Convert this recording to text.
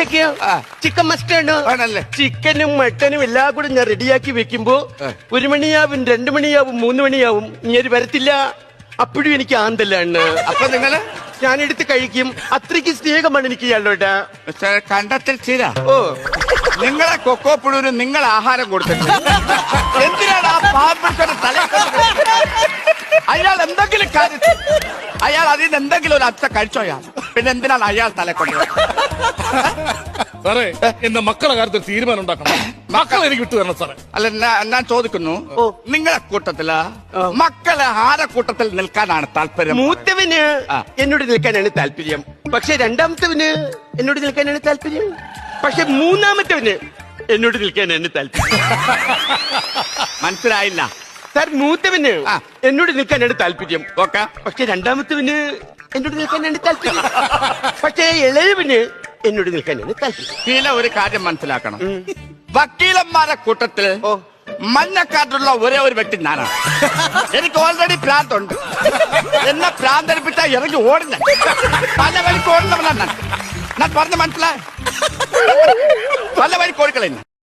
ഉച്ചക്ക് ചിക്കൻ മസ്റ്റാണ് ആണല്ലേ? ചിക്കനും മട്ടനും എല്ലാം കൂടെ ഞാൻ റെഡിയാക്കി വെക്കുമ്പോ 1 മണിയാവും 2 മണിയാവും 3 മണിയാവും ഇങ്ങനെ വരത്തില്ല. അപ്പോഴും എനിക്ക് ആന്തല്ലാണ്. അപ്പൊ നിങ്ങള് ഞാനെടുത്ത് കഴിക്കും. അത്രയ്ക്ക് സ്നേഹമാണ് എനിക്ക് ഇയാളോട്. കണ്ടത്തിൽ ചീര ഓ, നിങ്ങളെ കൊക്കോ പുഴുവിന് നിങ്ങൾ ആഹാരം കൊടുത്തിട്ട് എന്തിനാണ് ആ പാമ്പിടിച്ചോണ്ട് തല അയാൾ എന്തെങ്കിലും കാര്യം അയാൾ അതിൽ നിന്ന് എന്തെങ്കിലും ഒരു അച്ഛ കഴിച്ചോ അയാൾ പിന്നെ എന്തിനാണ് അയാൾ തലക്കൊണ്ട് സാറേ എന്റെ മക്കളുടെ കാര്യത്തിൽ തീരുമാനം ഉണ്ടാക്കണം. മക്കളെ എനിക്ക് വിട്ടു തരണം സാറേ. അല്ല ഞാൻ ചോദിക്കുന്നു, നിങ്ങളെ കൂട്ടത്തില് മക്കളെ ആരെ കൂട്ടത്തിൽ നിൽക്കാനാണ് താല്പര്യം? മൂത്തവന് എന്നോട് നിൽക്കാനാണ് താല്പര്യം. പക്ഷെ രണ്ടാമത്തവന് എന്നോട് നിൽക്കാനാണ് താല്പര്യം. പക്ഷെ മൂന്നാമത്തവന് എന്നോട് നിൽക്കാനാണ് താല്പര്യം. മനസ്സിലായില്ല സാർ, മൂത്തവന് എന്നോട് നിൽക്കാനാണ് താല്പര്യം. ഓക്കെ. പക്ഷെ രണ്ടാമത്തവന് എന്നോട് നിൽക്കാനാണ് താല്പര്യം. പക്ഷെ ഇളയവന് എന്നോട് നിൽക്കാനാണ് താല്പര്യം. ചില ഒരു കാര്യം മനസ്സിലാക്കണം, വക്കീലന്മാരെ കൂട്ടത്തിൽ മഞ്ഞക്കാട്ടുള്ള ഒരേ ഒരു വ്യക്തി ഞാനാണ്. എനിക്ക് ഓൾറെഡി ഭ്രാന്തുണ്ട്. എന്നെ ഭ്രാന്തരിപ്പിച്ച ഇറങ്ങി ഓടുന്ന പല വഴിക്ക് ഓടുന്നവനാണ് ഞാൻ. പറഞ്ഞ മനസ്സിലായ പല വഴിക്ക് ഓടിക്കളയുന്നു.